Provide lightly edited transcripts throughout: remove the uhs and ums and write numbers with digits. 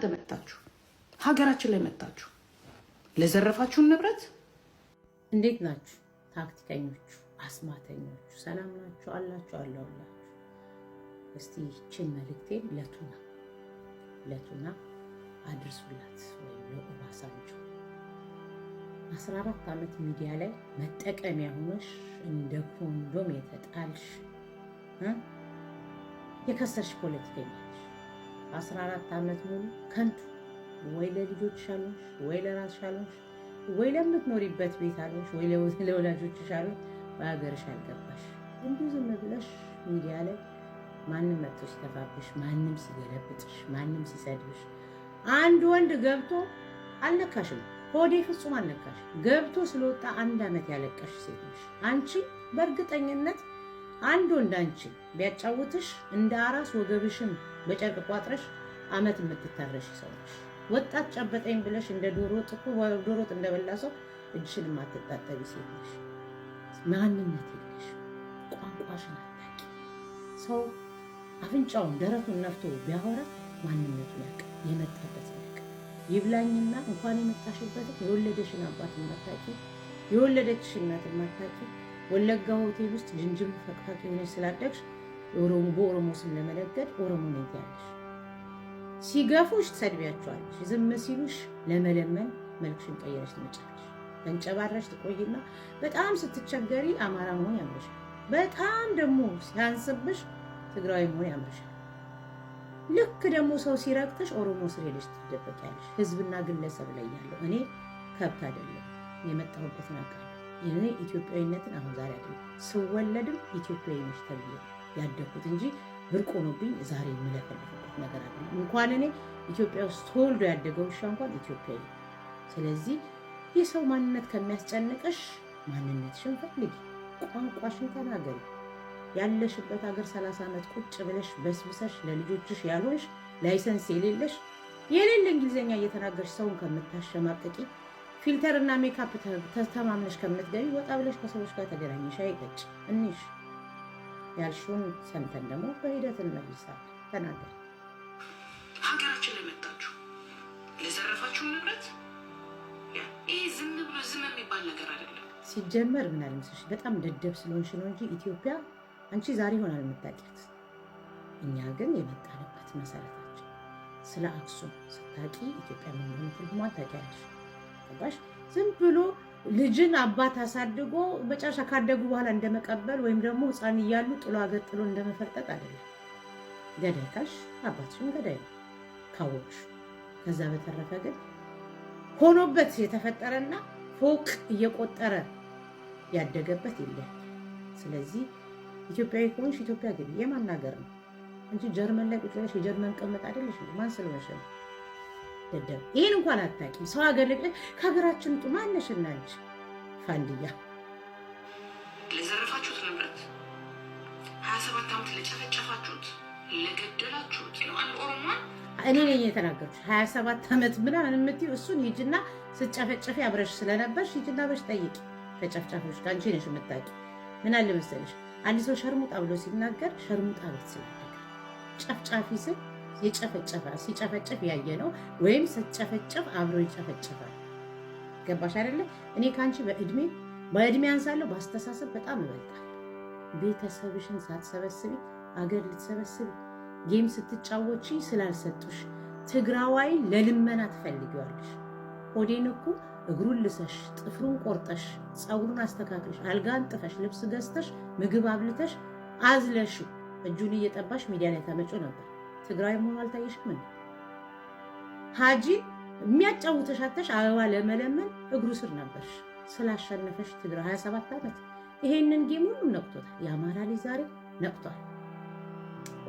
ተመጣጣችሁ ሀገራችን ላይ መጣችሁ ለዘረፋችሁን ንብረት እንዴት ናችሁ? ታክቲከኞቹ፣ አስማተኞቹ ሰላም ናችሁ? አላችሁ አለውላችሁ። እስቲ ይህችን መልእክቴን ለቱና አድርሱላት ወይም ለኦባሳንጆ 14 ዓመት ሚዲያ ላይ መጠቀሚያ ሆነሽ እንደ ኮንዶም የተጣልሽ የከሰርሽ ፖለቲከኛ 14 ዓመት ሙሉ ከንቱ ወይ ለልጆች አሉሽ ወይ ለራስሽ አሉሽ ወይ ለምትኖሪበት ቤት አሉሽ ወይ ለወላጆችሽ አሉሽ በሀገርሽ አልገባሽ። እንዲሁ ዝም ብለሽ ሚዲያ ላይ ማንም መጥቶ ሲተፋብሽ፣ ማንም ሲገለብጥሽ፣ ማንም ሲሰድብሽ፣ አንድ ወንድ ገብቶ አልነካሽም። ሆዴ ፍጹም አልነካሽ። ገብቶ ስለወጣ 1 ዓመት ያለቀሽ ሴት ነሽ አንቺ። በእርግጠኝነት አንድ ወንድ አንቺ ቢያጫውትሽ እንደ አራስ ወገብሽን በጨርቅ ቋጥረሽ ዓመት የምትታረሽ ሰው ነሽ። ወጣት ጨበጠኝ ብለሽ እንደ ዶሮ ወጥ እንደበላ ሰው እጅሽን የማትጣጠቢ ሴት ነሽ። ማንነት የለሽ፣ ቋንቋሽን አታውቂ። ሰው አፍንጫውን ደረቱን ነፍቶ ቢያወራ ማንነቱን ያውቅ፣ የመጣበት ያውቅ። ይብላኝና እንኳን የመጣሽበትን የወለደሽን አባት የማታውቂ፣ የወለደችሽ እናት የማታውቂ፣ ወለጋ ሆቴል ውስጥ ጅንጅብል ፈቅፋቂ ሆነሽ ስላደግሽ በኦሮሞ ስም ለመነገድ ኦሮሞ ነኝ ትያለሽ። ሲገፉሽ ትሰድቢያቸዋለሽ። ዝም ሲሉሽ ለመለመን መልክሽን ቀይረሽ ትመጫለሽ። ተንጨባረሽ ትቆይና በጣም ስትቸገሪ አማራ መሆን ያምርሻል። በጣም ደግሞ ሲያንስብሽ ትግራዊ መሆን ያምርሻል። ልክ ደግሞ ሰው ሲረግጥሽ ኦሮሞ ስር ሄደሽ ትደበቂያለሽ። ህዝብና ግለሰብ ላይ ያለው እኔ ከብት አይደለም የመጣሁበትን አውቃለሁ። እኔ ኢትዮጵያዊነትን አሁን ዛሬ አይደለም ስወለድም ኢትዮጵያዊ ነሽ ተብዬ ያደኩት እንጂ ብርቅ ሆኖብኝ ዛሬ የምለፈልፍበት ነገር አይደለም። እንኳን እኔ ኢትዮጵያ ውስጥ ተወልዶ ያደገው ውሻ እንኳን ኢትዮጵያዊ። ስለዚህ የሰው ማንነት ከሚያስጨንቅሽ ማንነትሽን ፈልጊ፣ ቋንቋሽን ተናገሪ። ያለሽበት ሀገር 30 ዓመት ቁጭ ብለሽ በስብሰሽ ለልጆችሽ ያልሆንሽ ላይሰንስ የሌለ እንግሊዝኛ እየተናገርሽ ሰውን ከምታሸማቅቂ ፊልተርና ሜካፕ ተተማምነሽ ከምትገቢ ወጣ ብለሽ ከሰዎች ጋር ተገናኝሽ አይገጭ እንሽ ያልሽውን ሰምተን ደግሞ በሂደት እንመልሳለን። ተናገር። ሀገራችን ላይ መጣችሁ ለዘረፋችሁን ንብረት ይሄ ዝም ብሎ ዝም የሚባል ነገር አይደለም። ሲጀመር ምን አለ መሰለሽ በጣም ደደብ ስለሆንሽ ነው እንጂ ኢትዮጵያ አንቺ ዛሬ ሆናል የምታውቂያት። እኛ ግን የመጣንበት መሰረታችን ስለ አክሱም ስታቂ ኢትዮጵያ ምን እንደሆነ ትርጉሟን ታውቂያለሽ። ገባሽ? ዝም ብሎ ልጅን አባት አሳድጎ መጨረሻ ካደጉ በኋላ እንደመቀበል ወይም ደግሞ ሕፃን እያሉ ጥሎ ሀገር ጥሎ እንደመፈርጠጥ አይደለም። ገዳይ ካልሽ አባትሽም ገዳይ ነው ካወቅሽ። ከዛ በተረፈ ግን ሆኖበት የተፈጠረና ፎቅ እየቆጠረ ያደገበት ይለያል። ስለዚህ ኢትዮጵያዊ ከሆንሽ ኢትዮጵያ ግን የማናገር ነው እንጂ ጀርመን ላይ ቁጭ ብለሽ የጀርመን ቅመጥ አይደለሽ። ማን ስለሆነሽ ነው? ደደብ ይሄን እንኳን አታውቂም። ሰው ሀገር ላይ ከሀገራችን ጡ ማነሽና አንቺ ፋንዲያ ለዘረፋችሁት ንብረት 27 ዓመት ለጨፈጨፋችሁት ለገደላችሁት ነው አንድ ኦሮሞን እኔ ነኝ የተናገርኩሽ። 27 ዓመት ምናምን የምትይው እሱን ሂጂና ስትጨፈጨፊ አብረሽ ስለነበርሽ ሂጂና በሽ ጠይቂ ከጨፍጫፎች ጋር አንቺ ነሽ የምታውቂ። ምን አለ መሰለሽ አንድ ሰው ሸርሙጣ ብሎ ሲናገር ሸርሙጣ ቤት ስላደገ ጨፍጫፊ ስል የጨፈጨፈ ሲጨፈጨፍ ያየ ነው ወይም ስትጨፈጨፍ አብሮ ይጨፈጨፋል። ገባሽ አይደለ? እኔ ካንቺ በእድሜ አንሳለሁ፣ በአስተሳሰብ በጣም እበልጣለሁ። ቤተሰብሽን ሳትሰበስቢ አገር ልትሰበስቢ ጌም ስትጫወቺ ስላልሰጡሽ ትግራዋይ ለልመና ትፈልጊዋለሽ። ሆዴን እኮ እግሩን ልሰሽ ጥፍሩን ቆርጠሽ ፀጉሩን አስተካክለሽ አልጋ አንጥፈሽ ልብስ ገዝተሽ ምግብ አብልተሽ አዝለሽ እጁን እየጠባሽ ሚዲያ ላይ ታመጪ ነበር። ትግራይ መሆኑ አልታየሽም እንዴ? ሀጂ የሚያጫውተሽ አተሽ አበባ ለመለመን እግሩ ስር ነበርሽ። ስላሸነፈሽ ትግራይ 27 ዓመት ይሄንን ጌም ሁሉም ነቅቶታል። የአማራ ልጅ ዛሬ ነቅቷል፣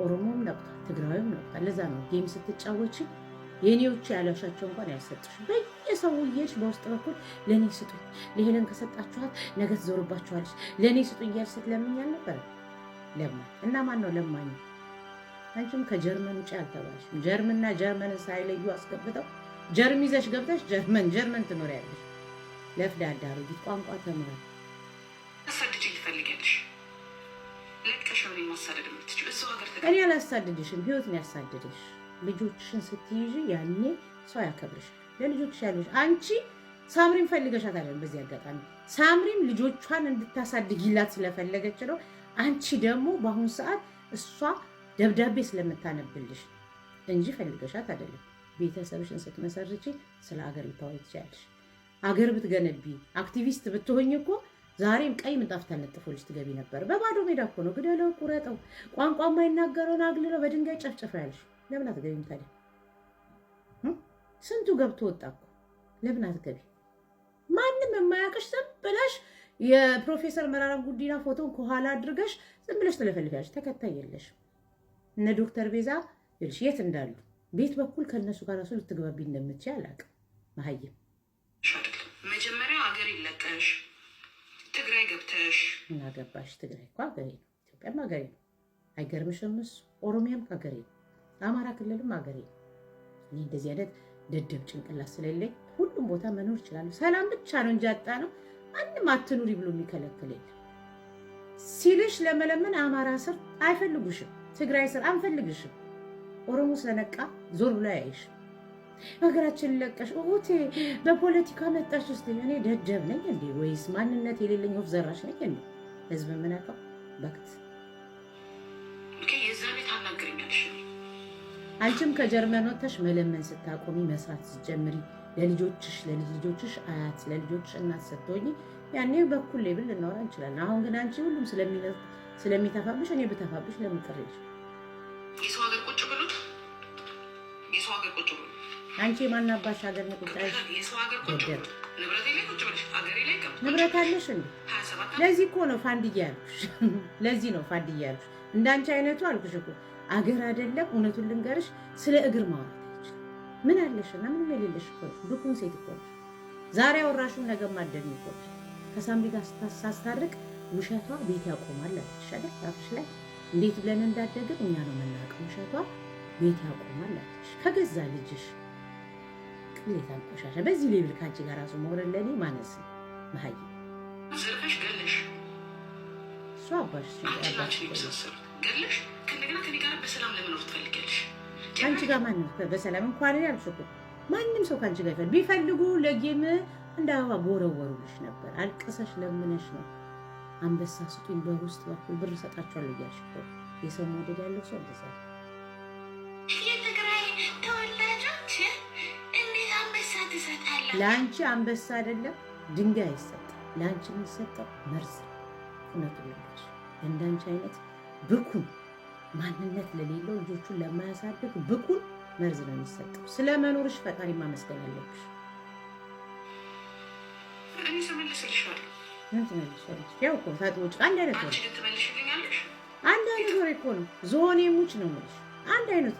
ኦሮሞም ነቅቷል፣ ትግራዊም ነቅቷል። ለዛ ነው ጌም ስትጫወቺ የኔዎቹ ያለሻቸው እንኳን ያልሰጥሽ በየሰውዬሽ በውስጥ በኩል ለኔ ስጡኝ፣ ለሄለን ከሰጣችኋት ነገ ትዞርባችኋለች፣ ለኔ ስጡኝ እያልሽ ስትለምኝ አልነበረ? ለማኝ እና ማን ነው ለማኝ? አንቺም ከጀርመን ውጪ አልተባልሽም። ጀርመንና ጀርመንን ሳይለዩ አስገብተው ጀርም ይዘሽ ገብተሽ ጀርመን ትኖሪያለሽ። ለፍዳዳ አሮጊት ቋንቋ ተማሪ አሳድጅ ትፈልጊያለሽ። ለቀሻውን ማሳደድ የምትችል እሱ ሀገር እኔ አላሳድድሽም። ህይወት ነው ያሳድድሽ። ልጆችሽን ስትይዥ ያኔ ሰው ያከብርሻል። ለልጆችሽ ያለሽ አንቺ ሳምሪን ፈልገሻት አይደለም። በዚህ አጋጣሚ ሳምሪም ልጆቿን እንድታሳድጊላት ስለፈለገች ነው። አንቺ ደግሞ በአሁኑ ሰዓት እሷ ደብዳቤ ስለምታነብልሽ እንጂ ፈልገሻት አይደለም። ቤተሰብሽን ስትመሰርቺ ስለ ሀገር ልታወሪ ትችያለሽ። አገር ብትገነቢ አክቲቪስት ብትሆኝ እኮ ዛሬም ቀይ ምንጣፍ ተነጥፎልሽ ትገቢ ነበር። በባዶ ሜዳ እኮ ነው ግደለው፣ ቁረጠው፣ ቋንቋ የማይናገረውን አግልለው በድንጋይ ጨፍጭፈው ያልሽ። ለምን አትገቢም ታዲያ? ስንቱ ገብቶ ወጣ እኮ። ለምን አትገቢ? ማንም የማያውቅሽ ዝም ብለሽ የፕሮፌሰር መራራ ጉዲና ፎቶን ከኋላ አድርገሽ ዝም ብለሽ ትለፈልፊያለሽ። ተከታይ የለሽም። እነ ዶክተር ቤዛ ይልሽ የት እንዳሉ ቤት በኩል ከነሱ ጋር ራሱ ልትግባቢ እንደምትችይ አላውቅም። መሀይም መጀመሪያ ሀገር ይለቀሽ ትግራይ ገብተሽ ምን አገባሽ? ትግራይ እኮ ሀገሬ ነው። ኢትዮጵያም ሀገሬ ነው። አይገርምሽም? እሱ ኦሮሚያም ሀገሬ ነው። አማራ ክልልም ሀገሬ ነው። እኔ እንደዚህ አይነት ደደብ ጭንቅላት ስለሌለኝ ሁሉም ቦታ መኖር ይችላሉ። ሰላም ብቻ ነው እንጂ ያጣ ነው። ማንም አትኑሪ ብሎ የሚከለክል የለም። ሲልሽ ለመለመን አማራ ስር አይፈልጉሽም፣ ትግራይ ስር አንፈልግሽም። ኦሮሞ ስለነቃ ዞር ብሎ ያይሽ። ሀገራችን ለቀሽ ኦቴ በፖለቲካ መጣሽ ውስጥ እኔ ደደብ ነኝ እንዴ? ወይስ ማንነት የሌለኝ ወፍ ዘራሽ ነኝ እንዴ? ህዝብ ምናቀው በክት የዛ ቤት አናግረኛለሽ። አንቺም ከጀርመን ወጥተሽ መለመን ስታቆሚ መስራት ስትጀምሪ ለልጆችሽ ልጆችሽ አያት ለልጆችሽ እናት ስትሆኚ ያኔ በኩል ሌብል ልናወራ እንችላለን። አሁን ግን አንቺ ሁሉም ስለሚተፋብሽ እኔ ብተፋብሽ ለምን ቅር ይልሽ? የሰው ሀገር ቁጭ ብሉት የሰው ሀገር ቁጭ ብሉ። አንቺ የማናባሽ ሀገር ነው ቁጭ ያለሽ? የሰው ሀገር ቁጭ ብሉ። ንብረት ላይ ቁጭ ብለሽ ሀገሬ ላይ ገብቶ ንብረት አለሽ እንዴ? ለዚህ እኮ ነው ፋንድያ ያልኩሽ። ለዚህ ነው ፋንድያ ያልኩሽ። እንዳንቺ አይነቱ አልኩሽ እኮ አገር አይደለም። እውነቱን ልንገርሽ ስለ እግር ማውራት አይችልም። ምን አለሽና ምንም የሌለሽ እኮ ብኩን ሴት እኮ ነሽ። ዛሬ አወራሽው ነገ ማደግኝ እኮ ነሽ። ከሳምሪ ጋር ሳስታርቅ ውሸቷ ቤት ያቆማል አለች አይደል? አፍሽ ላይ እንዴት ብለን እንዳደግን እኛ ነው የምናውቀው። ውሸቷ ቤት ያቆማል አለች። ከገዛ ልጅሽ ቅሌታም ቆሻሻ በዚህ ሌብል ካንቺ ጋር ራሱ መውረድ ለኔ ማነስ ነው። መሀይ ዘርፈሽ ገለሽ እሱ አባሽ ገለሽ ከእንደገና ከኔ ጋር በሰላም ለመኖር ትፈልጊያለሽ? አንቺ ጋር ማንም በሰላም እንኳን ያልሽ እኮ ማንም ሰው ካንቺ ጋር ቢፈልጉ ለጌም እንደ አበባ በወረወሩልሽ ነበር። አልቅሰሽ ለምነሽ ነው አንበሳ ስጡኝ በውስጥ በኩል ብር ሰጣቸዋለሁ እያልሽ እኮ የሰው መውደድ ያለው ሰው እንደዛ። የትግራይ ተወላጆች እንዴት አንበሳ ትሰጣለህ? ለአንቺ አንበሳ አይደለም ድንጋይ አይሰጥም። ለአንቺ የሚሰጠው መርዝ። እውነቱን ልንገርሽ እንዳንቺ አይነት ብኩን ማንነት ለሌለው ልጆቹን ለማያሳድግ ብኩን መርዝ ነው የሚሰጠው። ስለ መኖርሽ ፈጣሪ ማመስገን አለብሽ። እኔ ስመልስልሻለሁ። ምን ትመልሻለሽ? ያው እኮ ታጥቦች አንድ አይነት ነው። አንቺ ግን ትመልሽልኛለሽ? አንድ አይነት ወሬ እኮ ነው። ዞኔ ሙች ነው የምልሽ። አንድ አይነት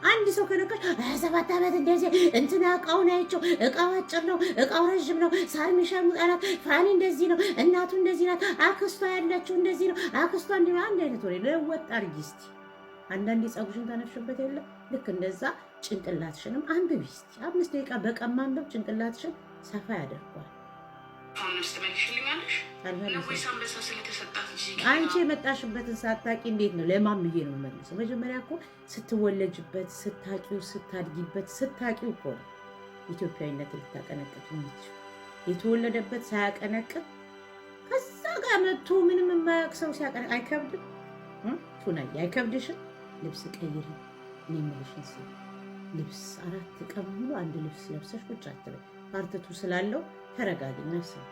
አንድ ሰው ከነካሽ 27 ዓመት እንደዚህ እንትና እቃውን አይቼው እቃው አጭር ነው፣ እቃው ረዥም ነው፣ ሳር ሚሻሙ ጣላት ፋኒ እንደዚህ ነው፣ እናቱ እንደዚህ ናት፣ አክስቷ ያለችው እንደዚህ ነው፣ አክስቷ እንዲህ ነው። አንድ አይነት ወሬ ለወጥ አድርጊ እስቲ። አንዳንዴ ፀጉርሽን ታነፍሽበት የለ ልክ እንደዛ ጭንቅላትሽንም አንብቢ እስቲ። 5 ደቂቃ በቀን ማንበብ ጭንቅላትሽን ሰፋ ያደርገዋል። አንቺ የመጣሽበትን ሳታቂ እንዴት ነው ለማን ብዬ ነው የምመልሰው? መጀመሪያ እኮ ስትወለጅበት ስታቂው ስታድጊበት ስታቂው እኮ ነው ኢትዮጵያዊነት ልታቀነቅት የምትችይው። የተወለደበት ሳያቀነቅት ከዛ ጋር መጥቶ ምንም የማያውቅ ሰው ሲያቀነቅት አይከብድም? ቱናዬ አይከብድሽም? ልብስ ቀይሪ እኔ የምልሽን ስ ልብስ 4 ቀን ሙሉ አንድ ልብስ ለብሰሽ ቁጭ አትበይ። ፓርትቱ ስላለው ተረጋጊና ስም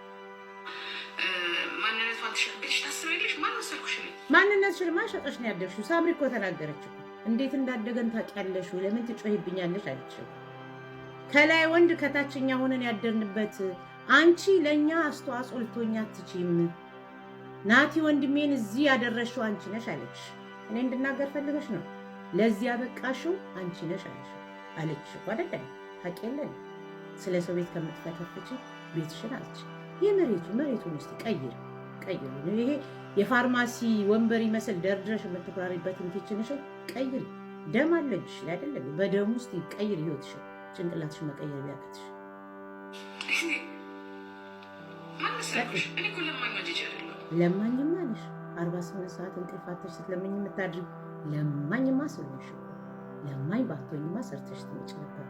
ማንነትሽን ማሸጠሽ ነው ያደግሽው። ሳምሪ እኮ ተናገረች እኮ እንዴት እንዳደገን ታውቂያለሽ? ለምን ትጮይብኛለሽ አለች። ከላይ ወንድ ከታችኛ ሆነን ያደርንበት አንቺ ለእኛ አስተዋጽኦ ልትሆኛ አትችይም። ናቲ ወንድሜን እዚህ ያደረሽው አንቺ ነሽ አለች። እኔ እንድናገር ፈልገሽ ነው? ለዚህ ያበቃሽው አንቺ ነሽ አለች እኮ አይደለም? ታውቂያለሽ ስለ ሰው ቤት ከምትፈተፍቺ ቤትሽን አለች። መሬቱን ውስጥ ቀይር። ይሄ የፋርማሲ ወንበር ይመስል ደርድረሽ የምትኩራሪበትን ኪችንሽን ቀይር። ደም አለሽ አይደለም? በደም ውስጥ ቀይር ህይወትሽን። ጭንቅላትሽ መቀየር ቢያቅትሽ ለማኝማ ነሽ። 48 ሰዓት እንቅልፋተሽ ስትለምኝ የምታድሪ ለማኝማ ስለሆንሽ ለማኝ ባትሆኝማ ሰርተሽ ትመጭ ነበር።